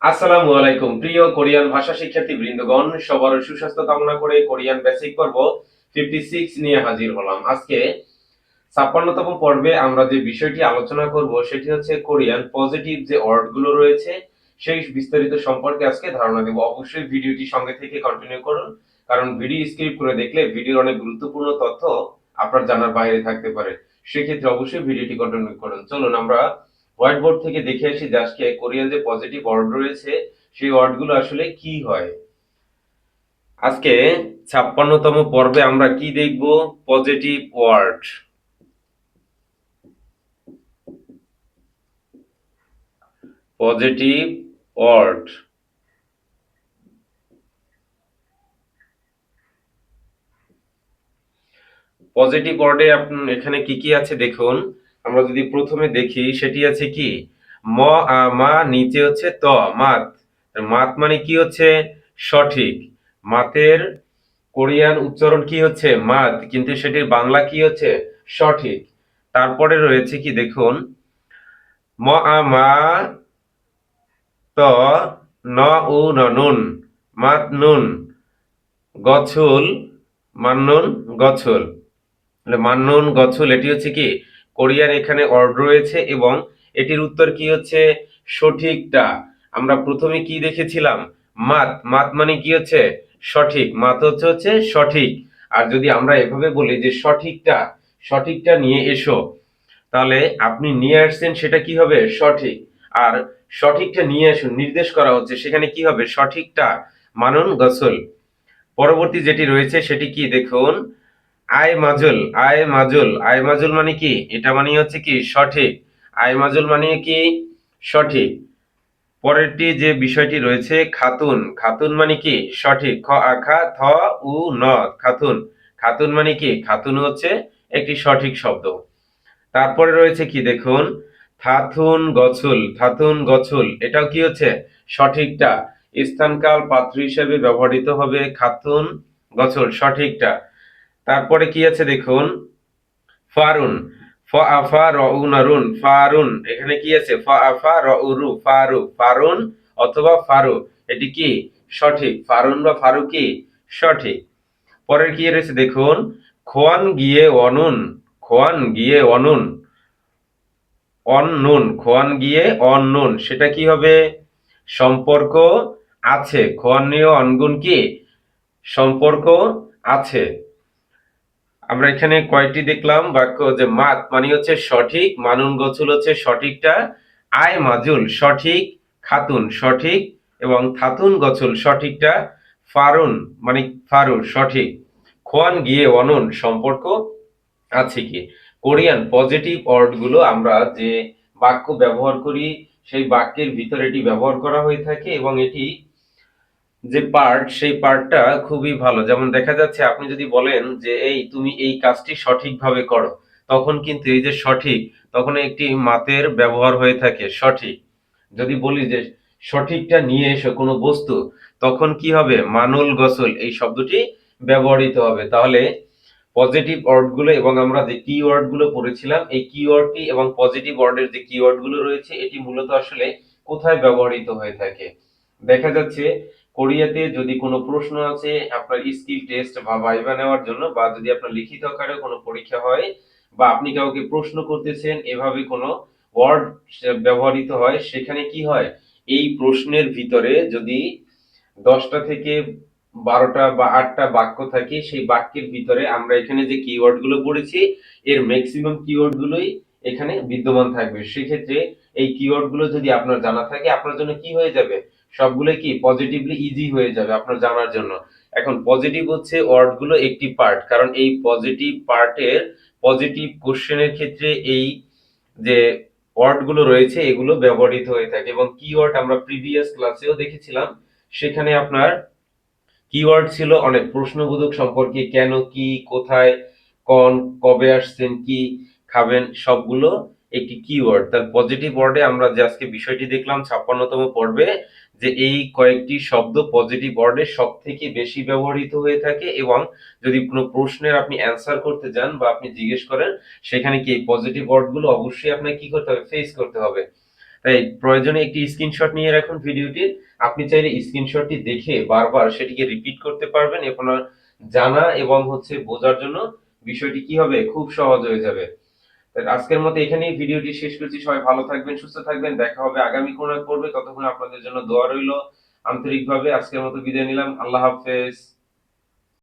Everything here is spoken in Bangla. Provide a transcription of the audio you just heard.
আসসালামু আলাইকুম প্রিয় কোরিয়ান ভাষা শিক্ষার্থী বৃন্দগণ, সবার সুস্বাস্থ্য কামনা করে কোরিয়ান বেসিক পর্ব 56 নিয়ে হাজির হলাম। আজকে 56তম পর্বে আমরা যে বিষয়টি আলোচনা করব সেটি হচ্ছে কোরিয়ান পজিটিভ যে ওয়ার্ডগুলো রয়েছে সেই বিস্তারিত সম্পর্কে আজকে ধারণা দেব। অবশ্যই ভিডিওটি সঙ্গে থেকে কন্টিনিউ করুন, কারণ ভিডিও স্কিপ করে দেখলে ভিডিওর অনেক গুরুত্বপূর্ণ তথ্য আপনার জানার বাইরে থাকতে পারে। সেক্ষেত্রে অবশ্যই ভিডিওটি কন্টিনিউ করুন। চলুন আমরা হোয়াইট বোর্ড থেকে দেখে আসি যে আজকে কোরিয়ান যে পজিটিভ ওয়ার্ড রয়েছে সেই ওয়ার্ডগুলো আসলে কি হয়। আজকে 56তম পর্বে আমরা কি দেখব? Positive word. Positive word. Positive ওয়ার্ডে এখানে কি কি আছে দেখুন। আমরা যদি প্রথমে দেখি সেটি আছে কি মা, নিচে হচ্ছে ত, মাত। মাত মানে কি হচ্ছে সঠিক। মাতের কোরিয়ান উচ্চারণ কি হচ্ছে মাত, কিন্তু সেটির বাংলা কি হচ্ছে সঠিক। তারপরে রয়েছে কি দেখুন মা ত ন উ ন নুন, মাত নুন গছুল মান্নুন গছুল। মান্নুন গছুল এটি হচ্ছে কি কোরিয়ার এখানে ওয়ার্ড রয়েছে এবং এটির উত্তর কি হচ্ছে সঠিকটা। আমরা প্রথমে কি দেখেছিলাম মাত, মাত মানে কি হচ্ছে সঠিক, মাত হচ্ছে সঠিক। আর যদি আমরা এভাবে বলি যে সঠিকটা, সঠিকটা নিয়ে এসো, তাহলে আপনি নিয়ে আসছেন সেটা কি হবে সঠিক। আর সঠিকটা নিয়ে আসুন নির্দেশ করা হচ্ছে, সেখানে কি হবে সঠিকটা মানুন গছল। পরবর্তী যেটি রয়েছে সেটি কি দেখুন আয় মাজুল, আয় মাজুল। আয় মাজুল মানে কি এটা মানে হচ্ছে কি সঠিক। আয় মাজুল মানে কি সঠিক। পরেরটি যে বিষয়টি রয়েছে খাতুন, খাতুন মানে কি সঠিক। খ আখা থ উ ন খাতুন, খাতুন মানে কি খাতুন হচ্ছে একটি সঠিক শব্দ। তারপরে রয়েছে কি দেখুন থাথুন গছুল, থাথুন গছুল এটাও কি হচ্ছে সঠিকটা। স্থানকাল পাত্র হিসেবে ব্যবহৃত হবে খাতুন গছুল সঠিকটা। তারপরে কি আছে দেখুন ফারুন, ফ আফা রউনারুন ফারুন, এখানে কি আছে ফ আফা রউরু ফারু, ফারুন অথবা ফারু এটি কি সঠিক। ফারুন বা ফারু কি সঠিক। পরের কি রয়েছে দেখুন খোয়ান গিয়ে অনুন, খোয়ান গিয়ে অনুন অননুন, খোয়ান গিয়ে অননুন সেটা কি হবে সম্পর্ক আছে। খোয়ান নিয়ে অনগুণ কি সম্পর্ক আছে। আমরা এখানে কয়টি দেখলাম বাক্য যে মাত মানে হচ্ছে সঠিক, মানুন গছুল হচ্ছে সঠিকটা, আয় মাজুল সঠিক, খাতুন সঠিক এবং থাতুন গছুল সঠিকটা, ফারুন মানে ফারু সঠিক, খোয়ান গিয়ে অনন সম্পর্ক আছে কি। কোরিয়ান পজিটিভ ওয়ার্ড গুলো আমরা যে বাক্য ব্যবহার করি সেই বাক্যের ভিতরে এটি ব্যবহার করা হয়ে থাকে এবং এটি যে পার্ট সেই পার্টটা খুবই ভালো। যেমন দেখা যাচ্ছে আপনি যদি বলেন যে এই তুমি এই কাজটি সঠিকভাবে করো, তখন কিন্তু এই যে সঠিক তখন একটি মাতের ব্যবহার হয়ে থাকে সঠিক। যদি বলি যে সঠিকটা নিয়ে এসো কোনো বস্তু, তখন কি হবে মানুল গসল এই শব্দটি ব্যবহৃত হবে। তাহলে পজিটিভ ওয়ার্ড গুলো এবং আমরা যে কিওয়ার্ড গুলো পড়েছিলাম এই কিওয়ার্ডটি এবং পজিটিভ ওয়ার্ডের যে কিওয়ার্ড গুলো রয়েছে এটি মূলত আসলে কোথায় ব্যবহৃত হয়ে থাকে। দেখা যাচ্ছে কোরিয়াতে যদি কোনো প্রশ্ন আছে আপনার স্কিল টেস্ট বা ভাইভা নেওয়ার জন্য, বা যদি আপনার লিখিত আকারে কোনো পরীক্ষা হয়, বা আপনি কাউকে প্রশ্ন করতেছেন এভাবে কোনো ওয়ার্ড ব্যবহৃত হয়, সেখানে কি হয় এই প্রশ্নের ভিতরে যদি 10টা থেকে 12টা বা 8টা বাক্য থাকে সেই বাক্যের ভিতরে আমরা এখানে যে কিওয়ার্ড গুলো পড়েছি এর ম্যাক্সিমাম কিওয়ার্ড গুলোই এখানে বিদ্যমান থাকবে। সেক্ষেত্রে এই কিওয়ার্ড গুলো যদি আপনার জানা থাকে আপনার জন্য কি হয়ে যাবে সবগুলো কি পজিটিভলি ইজি হয়ে যাবে আপনার জানার জন্য। এখন পজিটিভ হচ্ছে ওয়ার্ড গুলো একটি পার্ট, কারণ এই পজিটিভ পার্টের পজিটিভ কোশ্চেনের ক্ষেত্রে এই যে ওয়ার্ড গুলো রয়েছে এগুলো ব্যবহৃত হয়ে থাকে। এবং কিওয়ার্ড আমরা প্রিভিয়াস ক্লাসেও দেখেছিলাম, সেখানে আপনার কিওয়ার্ড ছিল অনেক প্রশ্নবোধক সম্পর্কে, কেন কি কোথায় কোন কবে আসছেন কি খাবেন সবগুলো একটি কিওয়ার্ড। তার পজিটিভ ওয়ার্ডে আমরা যে আজকে বিষয়টি দেখলাম 56তম পর্বে যে এই কয়েকটি শব্দ পজিটিভ ওয়ার্ডে সব থেকে বেশি ব্যবহৃত হয়ে থাকে এবং যদি কোনো প্রশ্নের আপনি অ্যান্সার করতে যান বা আপনি জিজ্ঞেস করেন সেখানে কি এই পজিটিভ ওয়ার্ড গুলো অবশ্যই আপনাকে কি করতে হবে ফেস করতে হবে। তাই প্রয়োজনে একটি স্ক্রিনশট নিয়ে রাখুন ভিডিওটির। আপনি চাইলে স্ক্রিনশটটি দেখে বারবার সেটিকে রিপিট করতে পারবেন। আপনার জানা এবং বোঝার জন্য বিষয়টি কি হবে, খুব সহজ হয়ে যাবে। তাই আজকের মতো এখানেই ভিডিওটি শেষ করছি। সবাই ভালো থাকবেন, সুস্থ থাকবেন। দেখা হবে আগামী কোনো এক পর্বে। ততক্ষণ আপনাদের জন্য দোয়া রইল আন্তরিকভাবে। আজকের মতো বিদায় নিলাম। আল্লাহ হাফেজ।